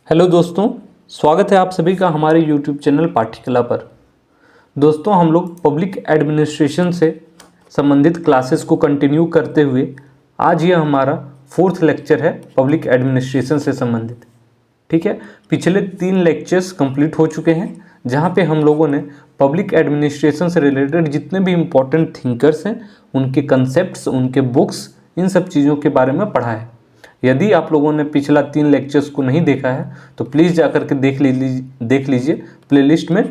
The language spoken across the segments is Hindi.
हेलो दोस्तों, स्वागत है आप सभी का हमारे यूट्यूब चैनल पाठ्यकला पर। दोस्तों, हम लोग पब्लिक एडमिनिस्ट्रेशन से संबंधित क्लासेस को कंटिन्यू करते हुए आज यह हमारा 4th लेक्चर है पब्लिक एडमिनिस्ट्रेशन से संबंधित। ठीक है, पिछले 3 लेक्चर्स कंप्लीट हो चुके हैं जहां पे हम लोगों ने पब्लिक एडमिनिस्ट्रेशन से रिलेटेड जितने भी इम्पोर्टेंट थिंकर्स हैं, उनके कंसेप्ट्स, उनके बुक्स, इन सब चीज़ों के बारे में पढ़ा है। यदि आप लोगों ने पिछला 3 लेक्चर्स को नहीं देखा है तो प्लीज़ जाकर के देख लीजिए। प्लेलिस्ट में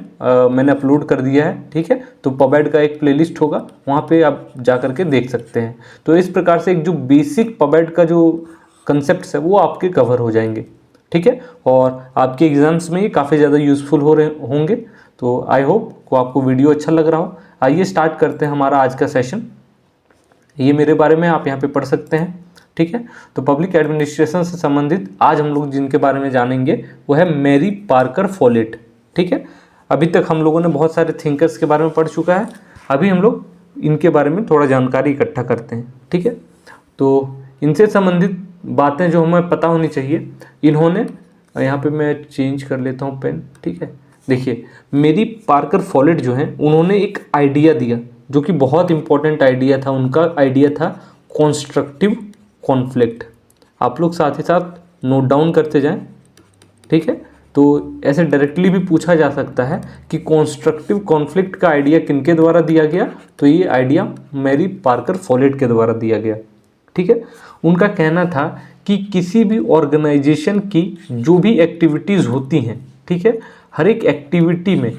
मैंने अपलोड कर दिया है। ठीक है, तो पबेड का एक प्लेलिस्ट होगा, वहाँ पे आप जाकर के देख सकते हैं। तो इस प्रकार से एक जो बेसिक पबेड का जो कंसेप्ट है वो आपके कवर हो जाएंगे। ठीक है, और आपके एग्जाम्स में ये काफ़ी ज़्यादा यूज़फुल हो रहे होंगे। तो आई होप को आपको वीडियो अच्छा लग रहा हो। आइए स्टार्ट करते हैं हमारा आज का सेशन। ये मेरे बारे में आप यहाँ पे पढ़ सकते हैं। ठीक है, तो पब्लिक एडमिनिस्ट्रेशन से संबंधित आज हम लोग जिनके बारे में जानेंगे वो है मैरी पार्कर फोलेट। ठीक है, अभी तक हम लोगों ने बहुत सारे थिंकर्स के बारे में पढ़ चुका है। अभी हम लोग इनके बारे में थोड़ा जानकारी इकट्ठा करते हैं। ठीक है, तो इनसे संबंधित बातें जो हमें पता होनी चाहिए, इन्होंने यहाँ पे मैं चेंज कर लेता हूँ पेन। ठीक है, देखिए मैरी पार्कर फोलेट जो है उन्होंने एक आइडिया दिया जो कि बहुत इंपॉर्टेंट आइडिया था। उनका आइडिया था कॉन्स्ट्रक्टिव कॉन्फ्लिक्ट। आप लोग साथ ही साथ नोट डाउन करते जाएं। ठीक है, तो ऐसे डायरेक्टली भी पूछा जा सकता है कि कॉन्स्ट्रक्टिव कॉन्फ्लिक्ट का आइडिया किनके द्वारा दिया गया, तो ये आइडिया मैरी पार्कर फोलेट के द्वारा दिया गया। ठीक है, उनका कहना था कि किसी भी ऑर्गेनाइजेशन की जो भी एक्टिविटीज़ होती हैं, ठीक है, हर एक एक्टिविटी में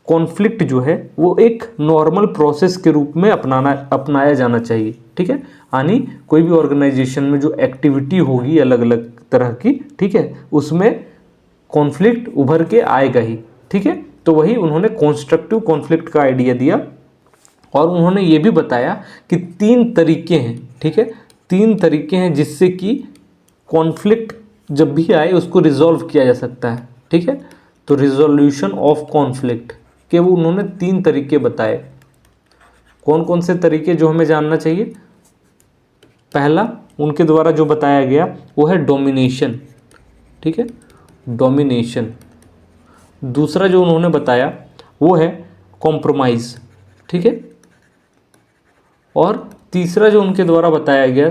कॉन्फ्लिक्ट जो है वो एक नॉर्मल प्रोसेस के रूप में अपनाया जाना चाहिए। ठीक है, यानी कोई भी ऑर्गेनाइजेशन में जो एक्टिविटी होगी अलग अलग तरह की, ठीक है, उसमें कॉन्फ्लिक्ट उभर के आएगा ही। ठीक है, तो वही उन्होंने कॉन्स्ट्रक्टिव कॉन्फ्लिक्ट का आइडिया दिया और उन्होंने ये भी बताया कि 3 तरीके हैं। ठीक है, 3 तरीके हैं जिससे कि कॉन्फ्लिक्ट जब भी आए उसको रिजॉल्व किया जा सकता है। ठीक है, तो रिजोल्यूशन ऑफ कॉन्फ्लिक्ट के वो उन्होंने 3 तरीके बताए। कौन कौन से तरीके जो हमें जानना चाहिए? पहला उनके द्वारा जो बताया गया वो है डोमिनेशन। ठीक है, डोमिनेशन। दूसरा जो उन्होंने बताया वो है कॉम्प्रोमाइज़। ठीक है, और तीसरा जो उनके द्वारा बताया गया,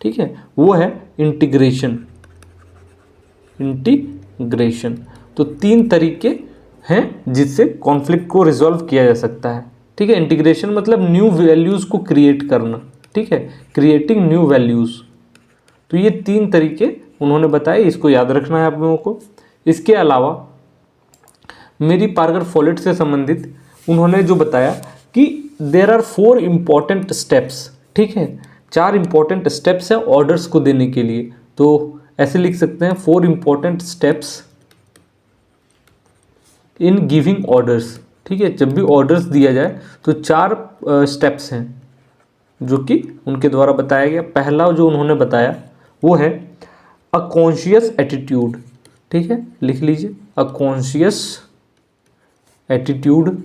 ठीक है, वो है इंटीग्रेशन। इंटीग्रेशन। तो 3 तरीके हैं जिससे कॉन्फ्लिक्ट को रिजॉल्व किया जा सकता है। ठीक है, इंटीग्रेशन मतलब न्यू वैल्यूज़ को क्रिएट करना। ठीक है, क्रिएटिंग न्यू वैल्यूज़। तो ये 3 तरीके उन्होंने बताए, इसको याद रखना है आप लोगों को। इसके अलावा मैरी पार्कर फोलेट से संबंधित उन्होंने जो बताया कि देयर आर 4 इम्पॉर्टेंट स्टेप्स। ठीक है, 4 इम्पॉर्टेंट स्टेप्स हैं ऑर्डर्स को देने के लिए। तो ऐसे लिख सकते हैं 4 important steps in giving orders. ठीक है, जब भी ऑर्डर्स दिया जाए तो 4 स्टेप्स हैं जो कि उनके द्वारा बताया गया। पहला जो उन्होंने बताया वो है अ कॉन्शियस एटीट्यूड। ठीक है, लिख लीजिए अ कॉन्शियस एटीट्यूड।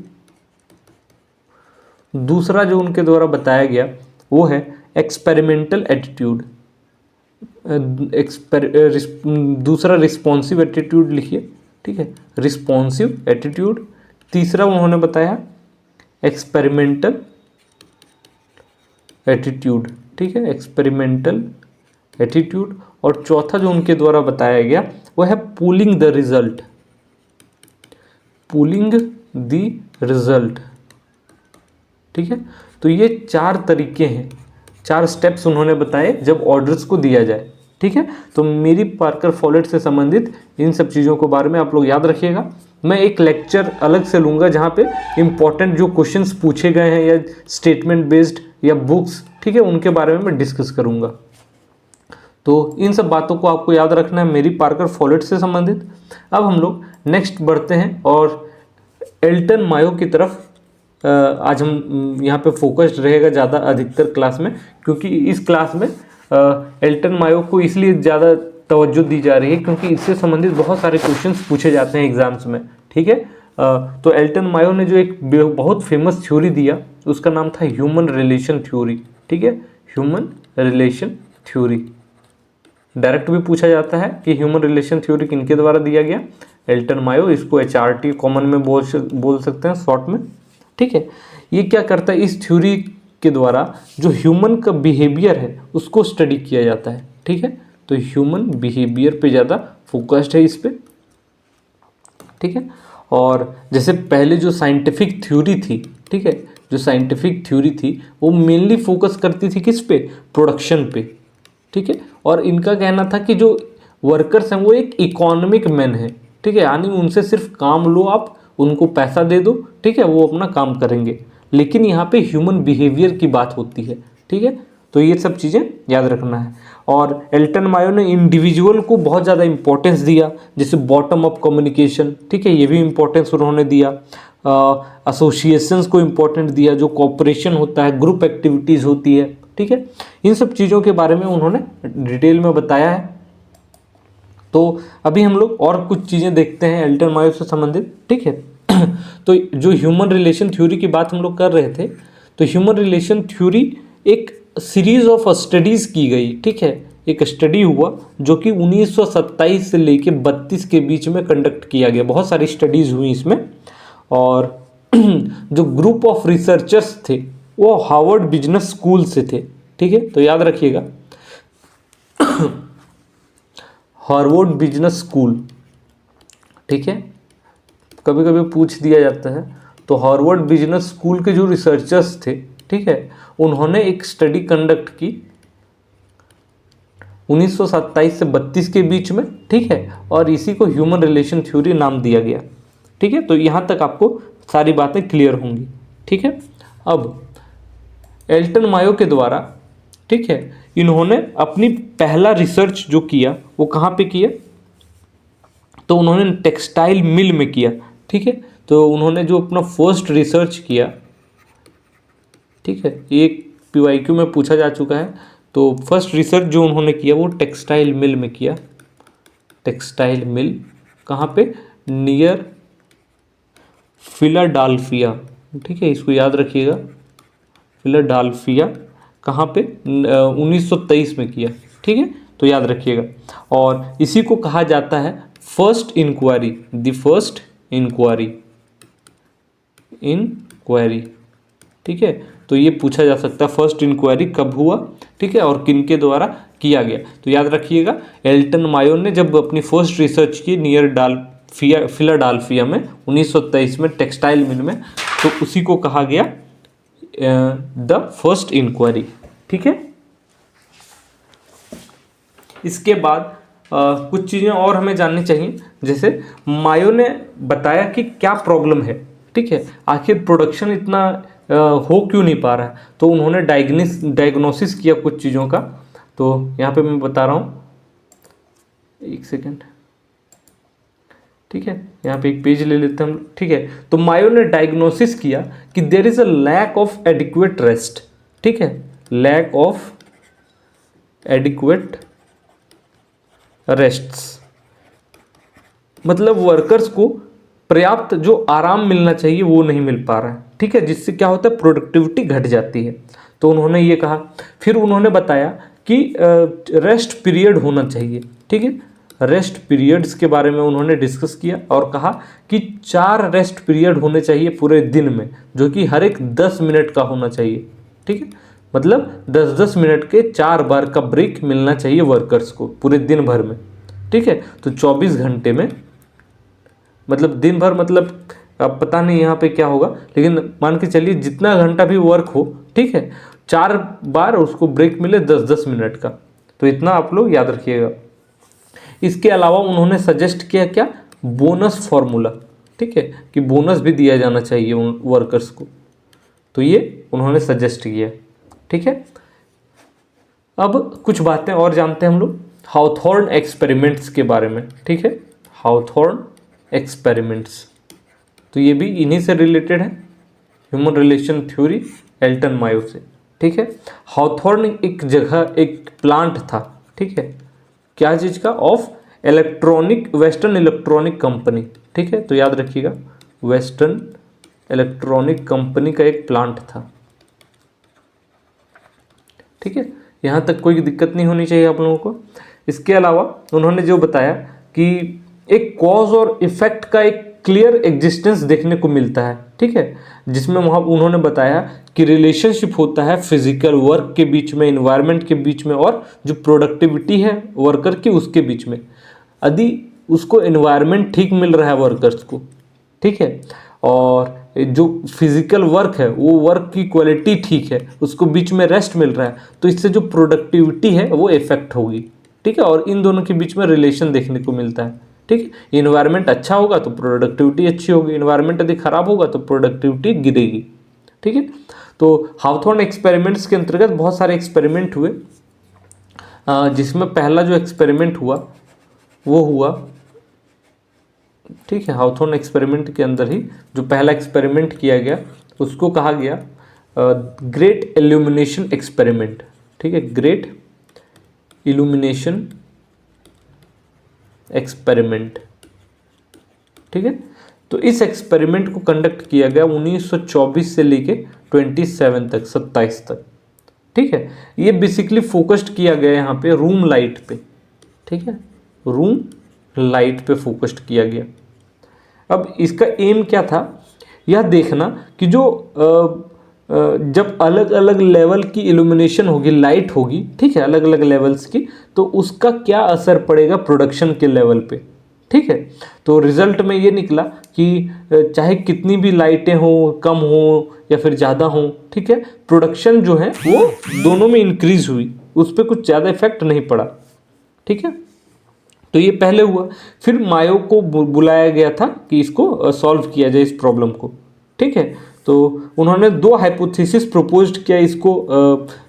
दूसरा जो उनके द्वारा बताया गया वो है एक्सपेरिमेंटल एटीट्यूड। दूसरा रिस्पॉन्सिव एटीट्यूड लिखिए। ठीक है, रिस्पॉन्सिव एटीट्यूड। तीसरा उन्होंने बताया एक्सपेरिमेंटल एटीट्यूड। ठीक है, एक्सपेरिमेंटल एटीट्यूड। और चौथा जो उनके द्वारा बताया गया वो है pooling the result. Pooling the result. ठीक है, तो ये 4 तरीके हैं, 4 स्टेप्स उन्होंने बताए जब ऑर्डर्स को दिया जाए। ठीक है, तो मैरी पार्कर फोलेट से संबंधित इन सब चीज़ों के बारे में आप लोग याद रखिएगा। मैं एक लेक्चर अलग से लूँगा जहाँ पे इम्पॉर्टेंट जो क्वेश्चंस पूछे गए हैं या स्टेटमेंट बेस्ड या बुक्स, ठीक है, उनके बारे में मैं डिस्कस करूँगा। तो इन सब बातों को आपको याद रखना है मैरी पार्कर फोलेट से संबंधित। अब हम लोग नेक्स्ट बढ़ते हैं और एल्टन मायो की तरफ आज हम यहाँ पे फोकस्ड रहेगा ज़्यादा अधिकतर क्लास में, क्योंकि इस क्लास में एल्टन मायो को इसलिए ज़्यादा तवज्जो दी जा रही है क्योंकि इससे संबंधित बहुत सारे क्वेश्चंस पूछे जाते हैं एग्जाम्स में। ठीक है, तो एल्टन मायो ने जो एक बहुत फेमस थ्योरी दिया उसका नाम था ह्यूमन रिलेशन थ्योरी। ठीक है, ह्यूमन रिलेशन थ्योरी। डायरेक्ट भी पूछा जाता है कि ह्यूमन रिलेशन थ्योरी किनके द्वारा दिया गया, एल्टन मायो, इसको HRT कॉमन में बोल सकते हैं शॉर्ट में, ठीक है। ये क्या करता है, इस थ्योरी के द्वारा जो ह्यूमन का बिहेवियर है उसको स्टडी किया जाता है, ठीक है। तो ह्यूमन बिहेवियर पे ज़्यादा फोकस्ड है इस पे, ठीक है। और जैसे पहले जो साइंटिफिक थ्योरी थी, ठीक है, जो साइंटिफिक थ्योरी थी वो मेनली फोकस करती थी किस पे, प्रोडक्शन पे, ठीक है। और इनका कहना था कि जो वर्कर्स हैं वो एक इकोनॉमिक मैन है, ठीक है, यानी उनसे सिर्फ काम लो, आप उनको पैसा दे दो, ठीक है, वो अपना काम करेंगे। लेकिन यहाँ पे ह्यूमन बिहेवियर की बात होती है, ठीक है। तो ये सब चीज़ें याद रखना है। और एल्टन मायो ने इंडिविजुअल को बहुत ज़्यादा इंपॉर्टेंस दिया, जैसे बॉटम अप कम्युनिकेशन, ठीक है, ये भी इंपॉर्टेंस उन्होंने दिया। एसोसिएशंस को इम्पोर्टेंट दिया, जो कॉपरेशन होता है, ग्रुप एक्टिविटीज़ होती है, ठीक है। इन सब चीज़ों के बारे में उन्होंने डिटेल में बताया है। तो अभी हम लोग और कुछ चीज़ें देखते हैं एल्टन मायो से संबंधित, ठीक है। तो जो ह्यूमन रिलेशन थ्योरी की बात हम लोग कर रहे थे, तो ह्यूमन रिलेशन थ्योरी एक सीरीज ऑफ स्टडीज़ की गई, ठीक है। एक स्टडी हुआ जो कि 1927 से लेके 32 के बीच में कंडक्ट किया गया, बहुत सारी स्टडीज़ हुई इसमें। और जो ग्रुप ऑफ रिसर्चर्स थे वो हार्वर्ड बिजनेस स्कूल से थे, ठीक है। तो याद रखिएगा हार्वर्ड बिजनेस स्कूल, ठीक है, कभी कभी पूछ दिया जाता है। तो हार्वर्ड बिजनेस स्कूल के जो रिसर्चर्स थे, ठीक है, उन्होंने एक स्टडी कंडक्ट की 1927 से 32 के बीच में, ठीक है। और इसी को ह्यूमन रिलेशन थ्योरी नाम दिया गया, ठीक है। तो यहाँ तक आपको सारी बातें क्लियर होंगी, ठीक है। अब एल्टन मायो के द्वारा, ठीक है, इन्होंने अपनी पहला रिसर्च जो किया वो कहाँ पे किया, तो उन्होंने टेक्सटाइल मिल में किया, ठीक है। तो उन्होंने जो अपना फर्स्ट रिसर्च किया, ठीक है, ये PYQ में पूछा जा चुका है। तो फर्स्ट रिसर्च जो उन्होंने किया वो टेक्सटाइल मिल में किया। टेक्सटाइल मिल कहाँ पे, नियर फिलाडेल्फिया, ठीक है, इसको याद रखिएगा, फिलाडेल्फिया कहाँ पे, 1923 में किया, ठीक है। तो याद रखिएगा। और इसी को कहा जाता है first inquiry, the first inquiry, ठीक है। तो ये पूछा जा सकता है फर्स्ट इंक्वायरी कब हुआ, ठीक है, और किन के द्वारा किया गया। तो याद रखिएगा, एल्टन मायो ने जब अपनी फर्स्ट रिसर्च की नियर फिलाडेल्फिया में 1923 में टेक्सटाइल मिल में, तो उसी को कहा गया द फर्स्ट इंक्वायरी, ठीक है। इसके बाद कुछ चीज़ें और हमें जाननी चाहिए, जैसे मायो ने बताया कि क्या प्रॉब्लम है, ठीक है, आखिर प्रोडक्शन इतना हो क्यों नहीं पा रहा है। तो उन्होंने डायग्नोसिस किया कुछ चीज़ों का। तो यहाँ पे मैं बता रहा हूँ, एक सेकेंड, ठीक है, यहाँ पे एक पेज ले लेते हैं हम, ठीक है। तो मायो ने डायग्नोसिस किया कि there is a lack of adequate rest, ठीक है, लैक ऑफ एडिक्वेट रेस्ट्स, मतलब वर्कर्स को पर्याप्त जो आराम मिलना चाहिए वो नहीं मिल पा रहा है, ठीक है, जिससे क्या होता है, प्रोडक्टिविटी घट जाती है। तो उन्होंने ये कहा। फिर उन्होंने बताया कि रेस्ट पीरियड होना चाहिए, ठीक है, रेस्ट पीरियड्स के बारे में उन्होंने डिस्कस किया और कहा कि 4 रेस्ट पीरियड होने चाहिए पूरे दिन में, जो कि हर एक 10 मिनट का होना चाहिए, ठीक है, मतलब 10-10 मिनट के 4 बार का ब्रेक मिलना चाहिए वर्कर्स को पूरे दिन भर में, ठीक है। तो 24 घंटे में, मतलब दिन भर, मतलब अब पता नहीं यहाँ पे क्या होगा, लेकिन मान के चलिए जितना घंटा भी वर्क हो, ठीक है, 4 बार उसको ब्रेक मिले 10-10 मिनट का। तो इतना आप लोग याद रखिएगा। इसके अलावा उन्होंने सजेस्ट किया क्या, बोनस फॉर्मूला, ठीक है, कि बोनस भी दिया जाना चाहिए उन वर्कर्स को। तो ये उन्होंने सजेस्ट किया, ठीक है। अब कुछ बातें और जानते हैं हम लोग हाउथॉर्न एक्सपेरिमेंट्स के बारे में, ठीक है, हाउथॉर्न एक्सपेरिमेंट्स। तो ये भी इन्हीं से रिलेटेड है, human relation theory Elton Mayo से, ठीक है। हाउथॉर्न एक जगह, एक प्लांट था, ठीक है, क्या चीज़ का, of electronic, western electronic company, ठीक है। तो याद रखिएगा, वेस्टर्न इलेक्ट्रॉनिक कंपनी का एक प्लांट था, ठीक है। यहाँ तक कोई दिक्कत नहीं होनी चाहिए आप लोगों को। इसके अलावा उन्होंने जो बताया कि एक कॉज और इफेक्ट का एक क्लियर एग्जिस्टेंस देखने को मिलता है, ठीक है, जिसमें वहाँ उन्होंने बताया कि रिलेशनशिप होता है फिजिकल वर्क के बीच में, इन्वायरमेंट के बीच में, और जो प्रोडक्टिविटी है वर्कर की उसके बीच में। यदि उसको इन्वायरमेंट ठीक मिल रहा है वर्कर्स को, ठीक है, और जो फिजिकल वर्क है वो वर्क की क्वालिटी ठीक है, उसको बीच में रेस्ट मिल रहा है, तो इससे जो प्रोडक्टिविटी है वो इफेक्ट होगी, ठीक है, और इन दोनों के बीच में रिलेशन देखने को मिलता है, ठीक है। इन्वायरमेंट अच्छा होगा तो प्रोडक्टिविटी अच्छी होगी, इन्वायरमेंट यदि खराब होगा तो प्रोडक्टिविटी गिरेगी, ठीक है। तो हाउथॉर्न एक्सपेरिमेंट्स के अंतर्गत बहुत सारे एक्सपेरिमेंट हुए, जिसमें पहला जो एक्सपेरिमेंट हुआ वो हुआ, ठीक है, हाउथॉर्न एक्सपेरिमेंट के अंदर ही जो पहला एक्सपेरिमेंट किया गया उसको कहा गया ग्रेट इल्यूमिनेशन एक्सपेरिमेंट, ठीक है, ग्रेट इल्यूमिनेशन एक्सपेरिमेंट, ठीक है। तो इस एक्सपेरिमेंट को कंडक्ट किया गया 1924 से लेके 27 तक, 27 तक, ठीक है। ये बेसिकली फोकस्ड किया गया यहाँ पे रूम लाइट पे, ठीक है, रूम लाइट पे फोकस्ड किया गया। अब इसका एम क्या था, यह देखना कि जो जब अलग अलग लेवल की इल्यूमिनेशन होगी, लाइट होगी, ठीक है, अलग अलग लेवल्स की, तो उसका क्या असर पड़ेगा प्रोडक्शन के लेवल पे, ठीक है। तो रिजल्ट में ये निकला कि चाहे कितनी भी लाइटें हो, कम हो या फिर ज़्यादा हो, ठीक है, प्रोडक्शन जो है वो दोनों में इंक्रीज हुई, उस पर कुछ ज़्यादा इफेक्ट नहीं पड़ा, ठीक है। तो ये पहले हुआ। फिर मायो को बुलाया गया था कि इसको सॉल्व किया जाए इस प्रॉब्लम को, ठीक है। तो उन्होंने दो हाइपोथेसिस प्रपोज्ड किया इसको,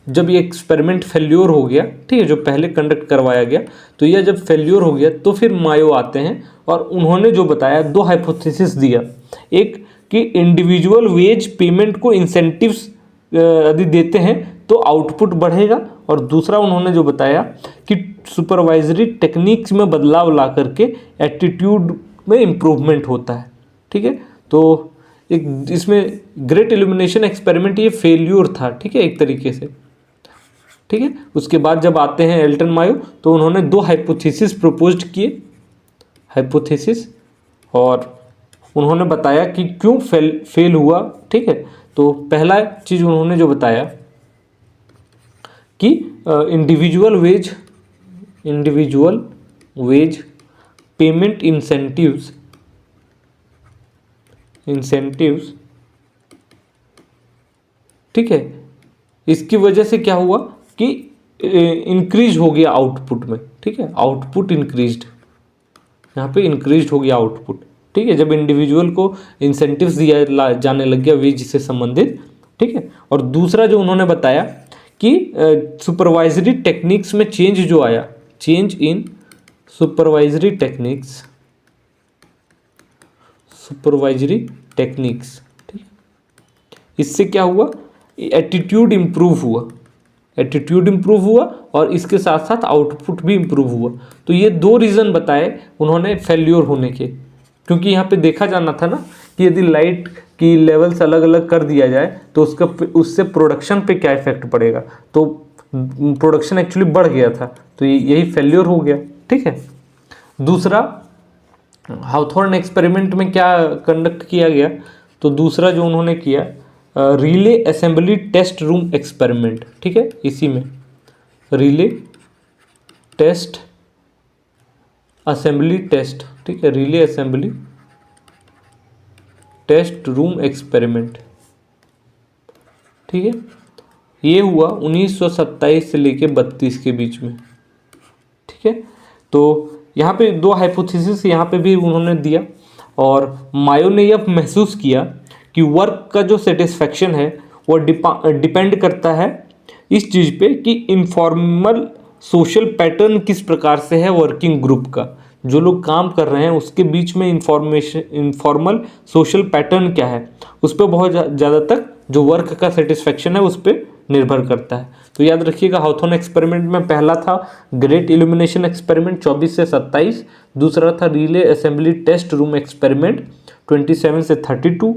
जब ये एक्सपेरिमेंट फेल्योर हो गया, ठीक है, जो पहले कंडक्ट करवाया गया, तो यह जब फेल्योर हो गया तो फिर मायो आते हैं और उन्होंने जो बताया दो हाइपोथेसिस दिया, एक कि इंडिविजुअल वेज पेमेंट को इंसेंटिव्स यदि देते हैं तो आउटपुट बढ़ेगा, और दूसरा उन्होंने जो बताया कि सुपरवाइजरी टेक्निक्स में बदलाव ला करके एटीट्यूड में इम्प्रूवमेंट होता है, ठीक है। तो एक इसमें ग्रेट इल्यूमिनेशन एक्सपेरिमेंट ये फेल्यूर था, ठीक है, एक तरीके से, ठीक है। उसके बाद जब आते हैं एल्टन मायो, तो उन्होंने दो हाइपोथेसिस प्रपोज्ड किए, हाइपोथेसिस, और उन्होंने बताया कि क्यों फेल हुआ, ठीक है। तो पहला चीज़ उन्होंने जो बताया कि इंडिविजुअल वेज पेमेंट इंसेंटिव्स, ठीक है, इसकी वजह से क्या हुआ कि इंक्रीज हो गया आउटपुट में, ठीक है, आउटपुट इंक्रीज्ड, यहाँ पे इंक्रीज्ड हो गया आउटपुट, ठीक है, जब इंडिविजुअल को इंसेंटिव्स दिया जाने लग गया वेज से संबंधित, ठीक है। और दूसरा जो उन्होंने बताया कि सुपरवाइजरी टेक्निक्स में चेंज जो आया, चेंज इन सुपरवाइजरी टेक्निक्स, ठीक है, इससे क्या हुआ, एटीट्यूड इम्प्रूव हुआ, और इसके साथ साथ आउटपुट भी इम्प्रूव हुआ। तो ये दो रीज़न बताए उन्होंने फेल्योर होने के, क्योंकि यहाँ पे देखा जाना था ना कि यदि लाइट की लेवल्स अलग अलग कर दिया जाए तो उससे प्रोडक्शन पे क्या इफेक्ट पड़ेगा, तो प्रोडक्शन एक्चुअली बढ़ गया था, तो यही फेल्योर हो गया, ठीक है। दूसरा हाउथॉर्न एक्सपेरिमेंट में क्या कंडक्ट किया गया, तो दूसरा जो उन्होंने किया relay assembly test room experiment, ठीक है, इसी में रिले टेस्ट असेंबली टेस्ट, ठीक है, relay assembly test room experiment, ठीक है। ये हुआ 1927 से लेके 32 के बीच में, ठीक है। तो यहाँ पे दो हाइपोथेसिस यहाँ पे भी उन्होंने दिया, और मायो ने यह महसूस किया कि वर्क का जो सेटिस्फैक्शन है वो डिपेंड करता है इस चीज़ पे कि इनफॉर्मल सोशल पैटर्न किस प्रकार से है वर्किंग ग्रुप का, जो लोग काम कर रहे हैं उसके बीच में इनफॉर्मल सोशल पैटर्न क्या है, उस पर बहुत ज़्यादा तक जो वर्क का सेटिस्फैक्शन है उस पर निर्भर करता है। तो याद रखिएगा हाउथॉर्न एक्सपेरिमेंट में पहला था ग्रेट इल्यूमिनेशन एक्सपेरिमेंट 24 से 27, दूसरा था relay assembly test room experiment 27 से 32,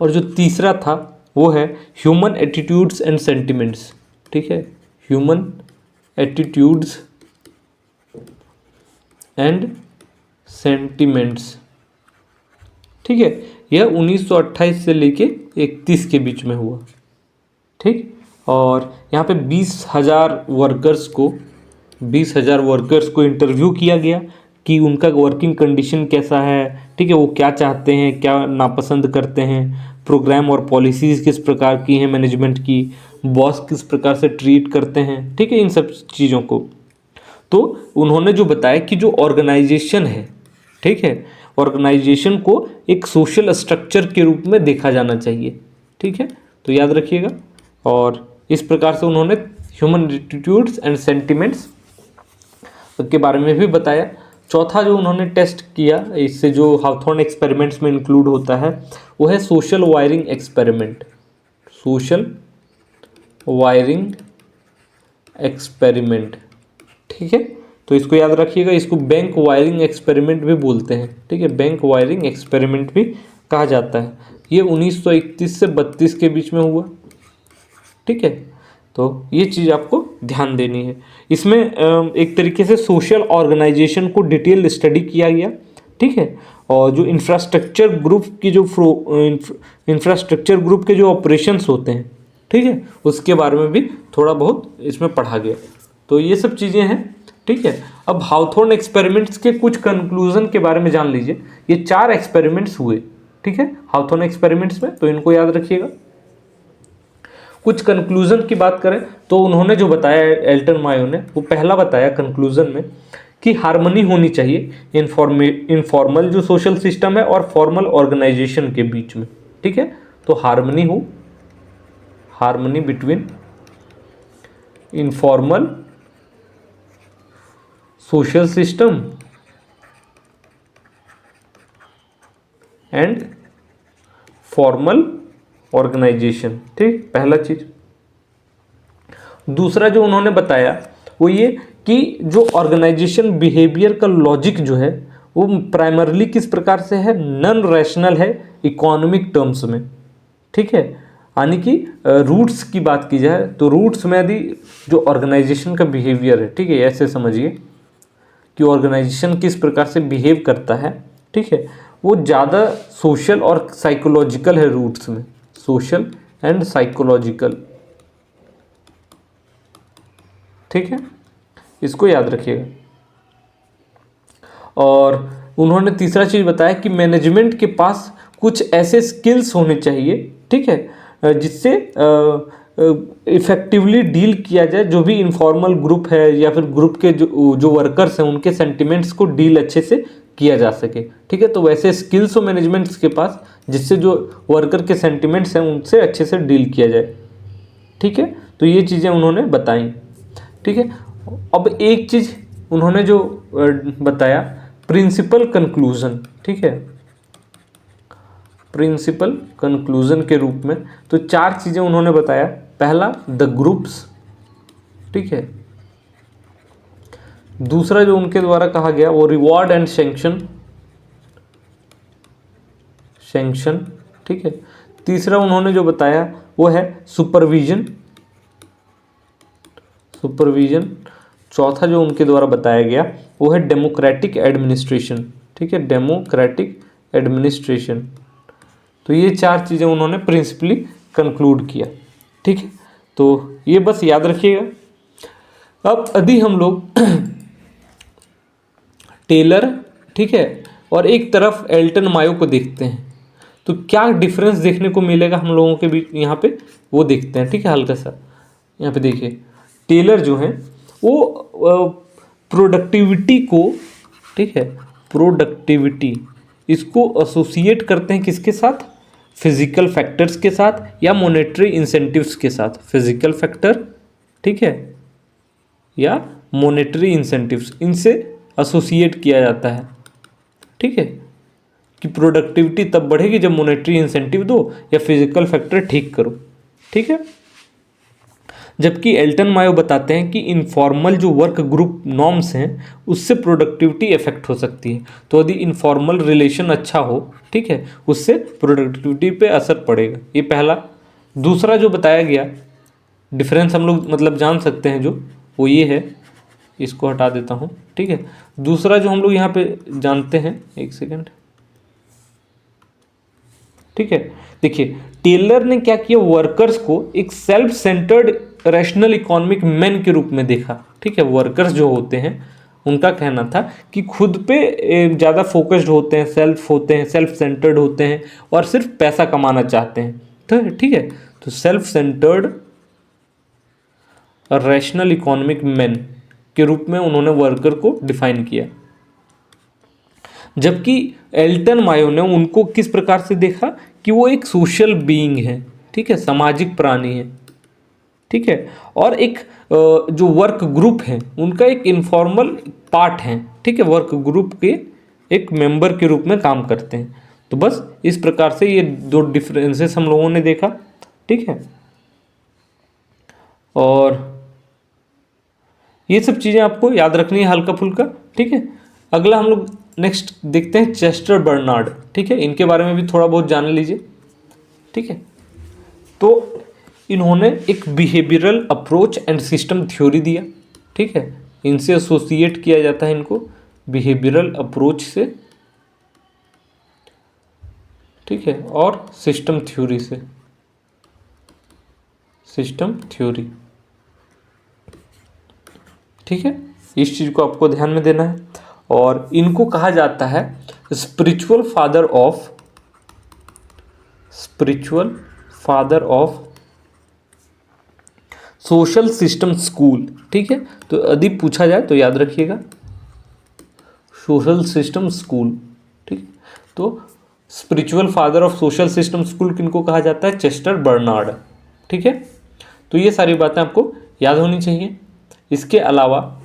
और जो तीसरा था वो है ह्यूमन एटीट्यूड्स एंड सेंटिमेंट्स, ठीक है, ह्यूमन एटीट्यूड्स एंड सेंटिमेंट्स। ठीक है, यह 1928 से लेके 31 के बीच में हुआ। ठीक, और यहाँ पे 20,000 वर्कर्स को इंटरव्यू किया गया कि उनका वर्किंग कंडीशन कैसा है। ठीक है, वो क्या चाहते हैं, क्या नापसंद करते हैं, प्रोग्राम और पॉलिसीज़ किस प्रकार की हैं मैनेजमेंट की, बॉस किस प्रकार से ट्रीट करते हैं। ठीक है, इन सब चीज़ों को तो उन्होंने जो बताया कि जो ऑर्गेनाइजेशन है, ठीक है, ऑर्गेनाइजेशन को एक सोशल स्ट्रक्चर के रूप में देखा जाना चाहिए। ठीक है, तो याद रखिएगा। और इस प्रकार से उन्होंने ह्यूमन एटीट्यूड्स एंड सेंटिमेंट्स के बारे में भी बताया। चौथा जो उन्होंने टेस्ट किया, इससे जो हावथॉर्न एक्सपेरिमेंट्स में इंक्लूड होता है, वो है social wiring experiment. Social wiring experiment, ठीक है, तो इसको याद रखिएगा। इसको बैंक वायरिंग एक्सपेरिमेंट भी बोलते हैं। ठीक है, बैंक वायरिंग एक्सपेरिमेंट भी कहा जाता है। ये 1931 से 32 के बीच में हुआ। ठीक है, तो ये चीज़ आपको ध्यान देनी है। इसमें एक तरीके से सोशल ऑर्गेनाइजेशन को डिटेल स्टडी किया गया। ठीक है, और जो इंफ्रास्ट्रक्चर ग्रुप की जो इंफ्रास्ट्रक्चर ग्रुप के जो ऑपरेशंस होते हैं, ठीक है, उसके बारे में भी थोड़ा बहुत इसमें पढ़ा गया। तो ये सब चीज़ें हैं। ठीक है, अब हावथॉर्न एक्सपेरिमेंट्स के कुछ कंक्लूजन के बारे में जान लीजिए। ये 4 एक्सपेरिमेंट्स हुए, ठीक है, हावथॉर्न एक्सपेरिमेंट्स में, तो इनको याद रखिएगा। कुछ कंक्लूजन की बात करें तो उन्होंने जो बताया एल्टन मायो ने, वो पहला बताया कंक्लूजन में कि हार्मनी होनी चाहिए इनफॉर्मल जो सोशल सिस्टम है और फॉर्मल ऑर्गेनाइजेशन के बीच में। ठीक है, तो harmony between informal social system and formal organisation. ठीक, पहला चीज। दूसरा जो उन्होंने बताया वो ये कि जो ऑर्गेनाइजेशन बिहेवियर का लॉजिक जो है वो प्राइमरली किस प्रकार से है, नॉन रैशनल है इकोनॉमिक टर्म्स में। ठीक है, यानी कि रूट्स की बात की जाए तो रूट्स में यदि जो ऑर्गेनाइजेशन का बिहेवियर है, ठीक है, ऐसे समझिए कि ऑर्गेनाइजेशन किस प्रकार से बिहेव करता है, ठीक है, वो ज़्यादा सोशल और साइकोलॉजिकल है रूट्स में, सोशल एंड साइकोलॉजिकल। ठीक है, इसको याद रखिएगा। और उन्होंने तीसरा चीज़ बताया कि मैनेजमेंट के पास कुछ ऐसे स्किल्स होने चाहिए, ठीक है, जिससे इफ़ेक्टिवली डील किया जाए जो भी इनफॉर्मल ग्रुप है या फिर ग्रुप के जो वर्कर्स हैं उनके सेंटिमेंट्स को डील अच्छे से किया जा सके। ठीक है, तो वैसे स्किल्स हो मैनेजमेंट्स के पास जिससे जो वर्कर के सेंटिमेंट्स हैं उनसे अच्छे से डील किया जाए। ठीक है, तो ये चीज़ें उन्होंने बताई। ठीक है, अब एक चीज़ उन्होंने जो बताया प्रिंसिपल कंक्लूजन। ठीक है, प्रिंसिपल कंक्लूजन के रूप में तो 4 चीज़ें उन्होंने बताया। पहला द ग्रुप्स, ठीक है, दूसरा जो उनके द्वारा कहा गया वो रिवॉर्ड एंड सैंक्शन, ठीक है, तीसरा उन्होंने जो बताया वो है सुपरविजन, चौथा जो उनके द्वारा बताया गया वो है डेमोक्रेटिक एडमिनिस्ट्रेशन। ठीक है, डेमोक्रेटिक एडमिनिस्ट्रेशन। तो ये 4 चीज़ें उन्होंने प्रिंसिपली कंक्लूड किया। ठीक है, तो ये बस याद रखिएगा। अब यदि हम लोग टेलर, ठीक है, और एक तरफ एल्टन मायो को देखते हैं तो क्या डिफरेंस देखने को मिलेगा हम लोगों के बीच यहाँ पे, वो देखते हैं। ठीक है, हल्का सा यहाँ पे देखिए, टेलर जो है वो प्रोडक्टिविटी को, ठीक है, प्रोडक्टिविटी इसको एसोसिएट करते हैं किसके साथ, फिजिकल फैक्टर्स के साथ या मॉनेटरी इंसेंटिव्स के साथ। फिजिकल फैक्टर, ठीक है, या मॉनेटरी इंसेंटिव्स, इनसे एसोसिएट किया जाता है। ठीक है, कि प्रोडक्टिविटी तब बढ़ेगी जब मॉनेटरी इंसेंटिव दो या फिजिकल फैक्टर ठीक करो। ठीक है, जबकि एल्टन मायो बताते हैं कि इनफॉर्मल जो वर्क ग्रुप नॉर्म्स हैं उससे प्रोडक्टिविटी इफेक्ट हो सकती है। तो यदि इनफॉर्मल रिलेशन अच्छा हो, ठीक है, उससे प्रोडक्टिविटी पे असर पड़ेगा। ये पहला। दूसरा जो बताया गया डिफरेंस हम लोग मतलब जान सकते हैं जो, वो ये है, इसको हटा देता हूँ। ठीक है। दूसरा जो हम लोग यहाँ पे जानते हैं, एक सेकेंड, ठीक है, देखिए टेलर ने क्या किया, वर्कर्स को एक self centred rational economic man के रूप में देखा, ठीक है। वर्कर्स जो होते हैं उनका कहना था कि खुद पे ज़्यादा फोकस्ड होते हैं, सेल्फ सेंटर्ड होते हैं और सिर्फ पैसा कमाना चाहते हैं, तो ठीक है। तो self centred rational economic man के रूप में उन्होंने वर्कर को डिफाइन किया। जबकि एल्टन मायो ने उनको किस प्रकार से देखा कि वो एक सोशल बीइंग है, ठीक है, सामाजिक प्राणी है, ठीक है, और एक जो वर्क ग्रुप है उनका एक इनफॉर्मल पार्ट है, ठीक है, वर्क ग्रुप के एक मेंबर के रूप में काम करते हैं। तो बस इस प्रकार से ये दो डिफरेंसेस हम लोगों ने देखा, ठीक है। और ये सब चीज़ें आपको याद रखनी है हल्का फुल्का, ठीक है। अगला हम लोग नेक्स्ट देखते हैं चेस्टर बर्नार्ड, ठीक है। इनके बारे में भी थोड़ा बहुत जान लीजिए, ठीक है। तो इन्होंने एक behavioural approach and system theory दिया, ठीक है। इनसे एसोसिएट किया जाता है इनको बिहेवियरल अप्रोच से, ठीक है, और सिस्टम थ्योरी से, सिस्टम थ्योरी, ठीक है। इस चीज़ को आपको ध्यान में देना है। और इनको कहा जाता है spiritual father of social system school, ठीक है। तो यदि पूछा जाए तो याद रखिएगा सोशल सिस्टम स्कूल, ठीक है। तो spiritual father of social system school किनको कहा जाता है, चेस्टर बर्नार्ड, ठीक है। तो ये सारी बातें आपको याद होनी चाहिए। इसके अलावा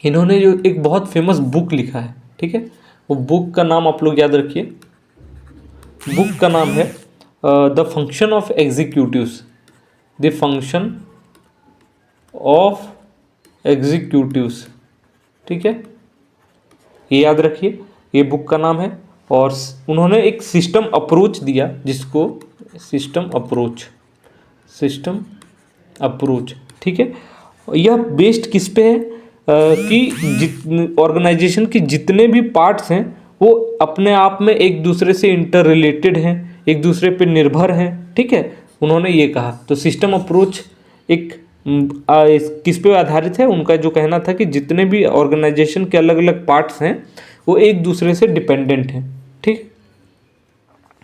इन्होंने जो एक बहुत फेमस बुक लिखा है, ठीक है, वो बुक का नाम आप लोग याद रखिए। बुक का नाम है the function of executives, the function of executives, ठीक है, ये याद रखिए, ये बुक का नाम है। और उन्होंने एक सिस्टम अप्रोच दिया जिसको सिस्टम अप्रोच, ठीक है। यह बेस्ड किस पे है कि ऑर्गेनाइजेशन के जितने भी पार्ट्स हैं वो अपने आप में एक दूसरे से इंटर रिलेटेड हैं, एक दूसरे पे निर्भर हैं, ठीक है, उन्होंने ये कहा। तो सिस्टम अप्रोच एक किस पे आधारित है, उनका जो कहना था कि जितने भी ऑर्गेनाइजेशन के अलग अलग पार्ट्स हैं वो एक दूसरे से डिपेंडेंट हैं, ठीक।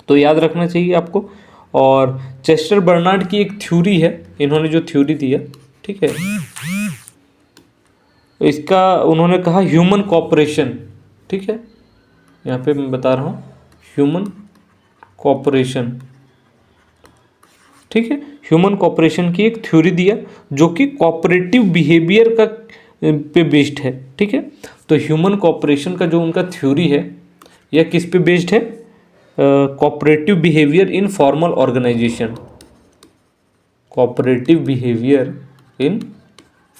तो याद रखना चाहिए आपको। और चेस्टर बर्नार्ड की एक थ्योरी है, इन्होंने जो थ्योरी दिया, ठीक है, इसका उन्होंने कहा ह्यूमन कॉपरेशन, ठीक है, यहाँ पे मैं बता रहा हूँ ह्यूमन कॉपरेशन, ठीक है। ह्यूमन कॉपरेशन की एक थ्योरी दिया जो कि कॉपरेटिव बिहेवियर का पे बेस्ड है, ठीक है। तो ह्यूमन कॉपरेशन का जो उनका थ्योरी है यह किस पे बेस्ड है, cooperative behaviour in formal organisation, cooperative behaviour in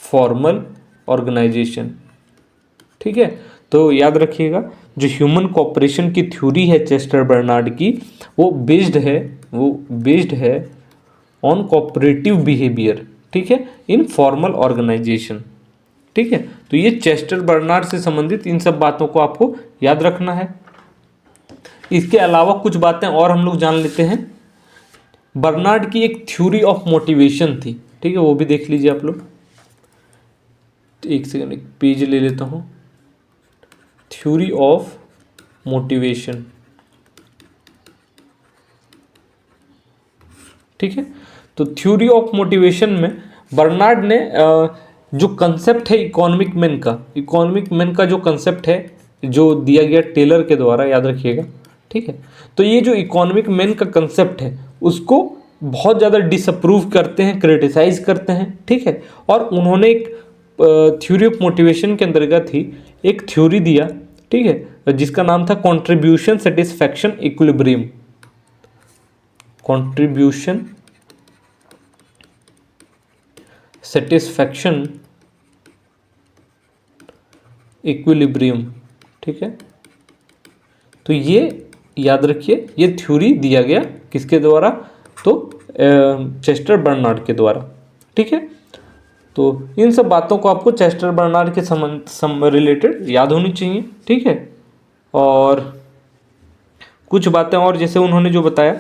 formal organisation, ठीक है। तो याद रखिएगा जो ह्यूमन कॉपरेशन की थ्योरी है चेस्टर बर्नार्ड की, वो बेस्ड है ऑन कॉपरेटिव बिहेवियर, ठीक है, इन फॉर्मल ऑर्गेनाइजेशन, ठीक है। तो ये चेस्टर बर्नार्ड से संबंधित इन सब बातों को आपको याद रखना है। इसके अलावा कुछ बातें और हम लोग जान लेते हैं। बर्नार्ड की एक थ्योरी ऑफ मोटिवेशन थी, ठीक है, वो भी देख लीजिए आप लोग। एक सेकंड, एक पेज ले लेता हूँ। थ्योरी ऑफ मोटिवेशन, ठीक है। तो थ्योरी ऑफ मोटिवेशन में बर्नार्ड ने जो कंसेप्ट है इकोनॉमिक मैन का जो कंसेप्ट है जो दिया गया टेलर के द्वारा, याद रखिएगा, ठीक है। तो ये जो इकोनॉमिक मैन का कंसेप्ट है उसको बहुत ज़्यादा डिसअप्रूव करते हैं, क्रिटिसाइज करते हैं, ठीक है। और उन्होंने एक थ्योरी ऑफ मोटिवेशन के अंतर्गत ही एक थ्योरी दिया, ठीक है, जिसका नाम था contribution satisfaction equilibrium, contribution satisfaction equilibrium, ठीक है। तो ये याद रखिए, ये थ्योरी दिया गया किसके द्वारा, तो चेस्टर बर्नार्ड के द्वारा, ठीक है। तो इन सब बातों को आपको चेस्टर बर्नार्ड के रिलेटेड याद होनी चाहिए, ठीक है। और कुछ बातें और, जैसे उन्होंने जो बताया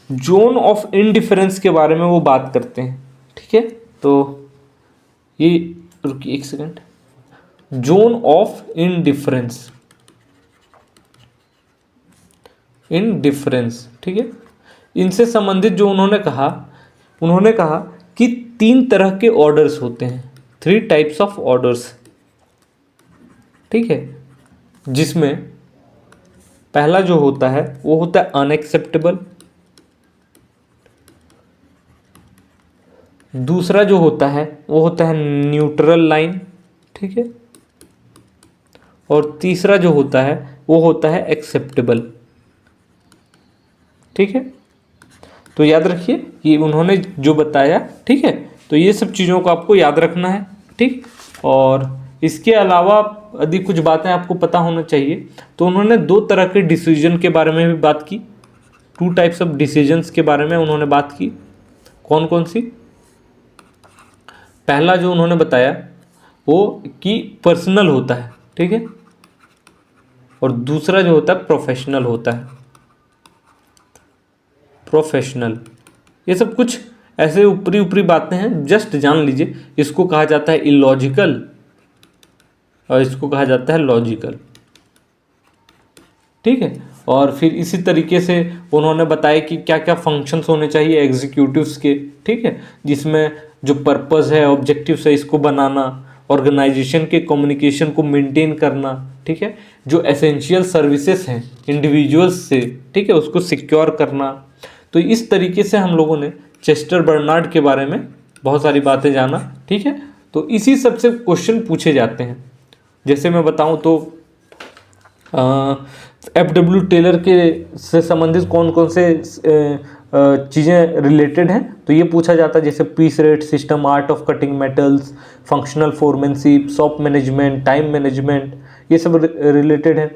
जोन ऑफ इंडिफरेंस के बारे में वो बात करते हैं, ठीक है। तो ये रुकिए एक सेकंड, जोन ऑफ इंडिफरेंस, ठीक है। इनसे संबंधित जो उन्होंने कहा कि 3 तरह के ऑर्डर्स होते हैं, 3 टाइप्स ऑफ ऑर्डर्स, ठीक है। जिसमें पहला जो होता है वो होता है अनएक्सेप्टेबल, दूसरा जो होता है वो होता है न्यूट्रल लाइन, ठीक है, और तीसरा जो होता है वो होता है एक्सेप्टेबल, ठीक है। तो याद रखिए कि उन्होंने जो बताया, ठीक है, तो ये सब चीज़ों को आपको याद रखना है, ठीक। और इसके अलावा यदि कुछ बातें आपको पता होना चाहिए तो उन्होंने 2 तरह के डिसीजन के बारे में भी बात की, 2 टाइप्स ऑफ डिसीजंस के बारे में उन्होंने बात की। कौन कौन सी? पहला जो उन्होंने बताया वो कि पर्सनल होता है, ठीक है, और दूसरा जो होता है प्रोफेशनल होता है, प्रोफेशनल। ये सब कुछ ऐसे ऊपरी ऊपरी बातें हैं, जस्ट जान लीजिए। इसको कहा जाता है इलॉजिकल और इसको कहा जाता है लॉजिकल, ठीक है। और फिर इसी तरीके से उन्होंने बताया कि क्या क्या फंक्शंस होने चाहिए एग्जीक्यूटिव्स के, ठीक है, जिसमें जो पर्पस है, ऑब्जेक्टिव्स है, इसको बनाना, ऑर्गेनाइजेशन के कम्युनिकेशन को मेंटेन करना, ठीक है, जो एसेंशियल सर्विसेज हैं इंडिविजुअल्स से, ठीक है, उसको सिक्योर करना। तो इस तरीके से हम लोगों ने चेस्टर बर्नार्ड के बारे में बहुत सारी बातें जाना, ठीक है। तो इसी सब से क्वेश्चन पूछे जाते हैं। जैसे मैं बताऊं तो FW टेलर के से संबंधित कौन कौन से चीज़ें रिलेटेड हैं, तो ये पूछा जाता है, जैसे piece rate system, art of cutting metals, functional foremanship, shop management, time management, ये सब रिलेटेड है।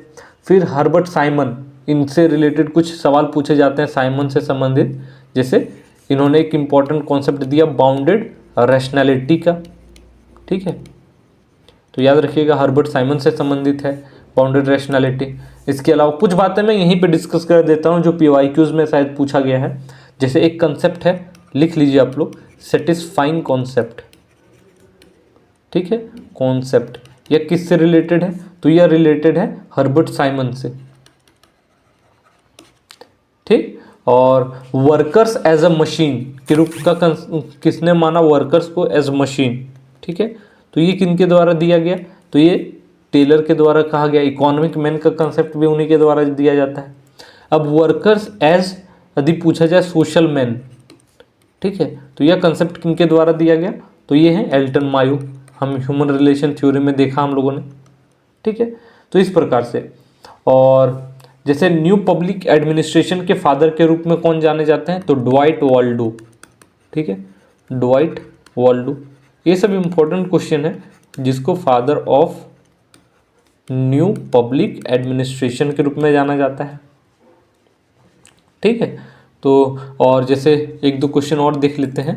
फिर हर्बर्ट साइमन, इनसे रिलेटेड कुछ सवाल पूछे जाते हैं साइमन से संबंधित। जैसे इन्होंने एक इम्पॉर्टेंट कॉन्सेप्ट दिया बाउंडेड रैशनैलिटी का, ठीक है, तो याद रखिएगा हर्बर्ट साइमन से संबंधित है बाउंडेड रैशनैलिटी। इसके अलावा कुछ बातें मैं यहीं पे डिस्कस कर देता हूँ जो PYQs में शायद पूछा गया है। जैसे एक कंसेप्ट है, लिख लीजिए आप लोग, सेटिस्फाइंग कॉन्सेप्ट, ठीक है। कॉन्सेप्ट यह किससे रिलेटेड है? तो यह रिलेटेड है हर्बर्ट साइमन से, ठीक। और वर्कर्स एज अ मशीन के रूप का किसने माना वर्कर्स को एज मशीन, ठीक है, तो ये किनके द्वारा दिया गया? तो ये टेलर के द्वारा कहा गया। इकोनॉमिक मैन का कंसेप्ट भी उन्हीं के द्वारा दिया जाता है। अब वर्कर्स एज यदि पूछा जाए सोशल मैन, ठीक है, तो यह कंसेप्ट किनके द्वारा दिया गया? तो ये है एल्टन मायो, हम ह्यूमन रिलेशन थ्योरी में देखा हम लोगों ने, ठीक है। तो इस प्रकार से, और जैसे न्यू पब्लिक एडमिनिस्ट्रेशन के फादर के रूप में कौन जाने जाते हैं? तो ड्वाइट वाल्डो, ठीक है, ड्वाइट वाल्डो। ये सब इंपॉर्टेंट क्वेश्चन है जिसको father of new public administration के रूप में जाना जाता है, ठीक है। तो और जैसे 1-2 क्वेश्चन और देख लेते हैं।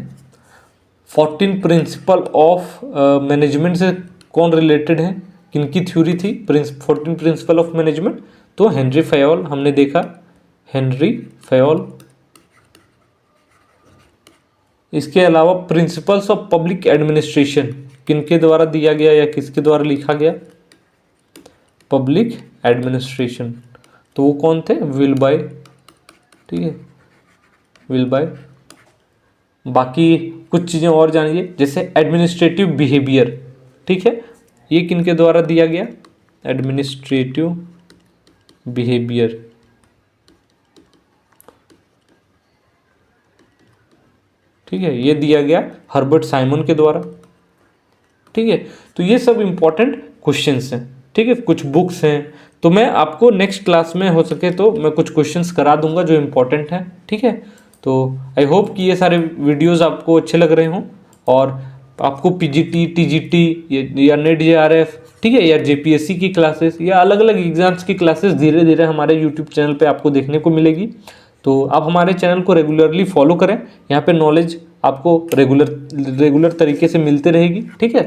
14 प्रिंसिपल ऑफ मैनेजमेंट से कौन रिलेटेड है? किनकी थ्योरी थी 14 प्रिंसिपल ऑफ मैनेजमेंट? तो हेनरी फयोल, हमने देखा हेनरी फयोल। इसके अलावा प्रिंसिपल्स ऑफ पब्लिक एडमिनिस्ट्रेशन किनके द्वारा दिया गया या किसके द्वारा लिखा गया? पब्लिक एडमिनिस्ट्रेशन, तो वो कौन थे? विल्बाय, ठीक है, विल्बाय। बाकी कुछ चीज़ें और जानिए, जैसे एडमिनिस्ट्रेटिव बिहेवियर, ठीक है, ये किनके द्वारा दिया गया? एडमिनिस्ट्रेटिव बिहेवियर, ठीक है, ये दिया गया हर्बर्ट साइमन के द्वारा, ठीक है। तो ये सब इंपॉर्टेंट क्वेश्चंस हैं, ठीक है। कुछ बुक्स हैं, तो मैं आपको नेक्स्ट क्लास में हो सके तो मैं कुछ क्वेश्चंस करा दूंगा जो इम्पोर्टेंट हैं, ठीक है। तो आई होप कि ये सारे वीडियोस आपको अच्छे लग रहे हों और आपको PGT, TGT या नेट JRF, ठीक है, या JPSC की क्लासेस या अलग अलग एग्जाम्स की क्लासेस धीरे धीरे हमारे यूट्यूब चैनल पे आपको देखने को मिलेगी। तो आप हमारे चैनल को रेगुलरली फॉलो करें, यहाँ पे नॉलेज आपको रेगुलर तरीके से मिलते रहेगी। ठीक है,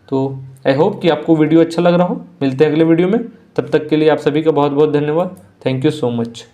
तो आई होप कि आपको वीडियो अच्छा लग रहा हो। मिलते हैं अगले वीडियो में, तब तक के लिए आप सभी का बहुत बहुत धन्यवाद। Thank you so much.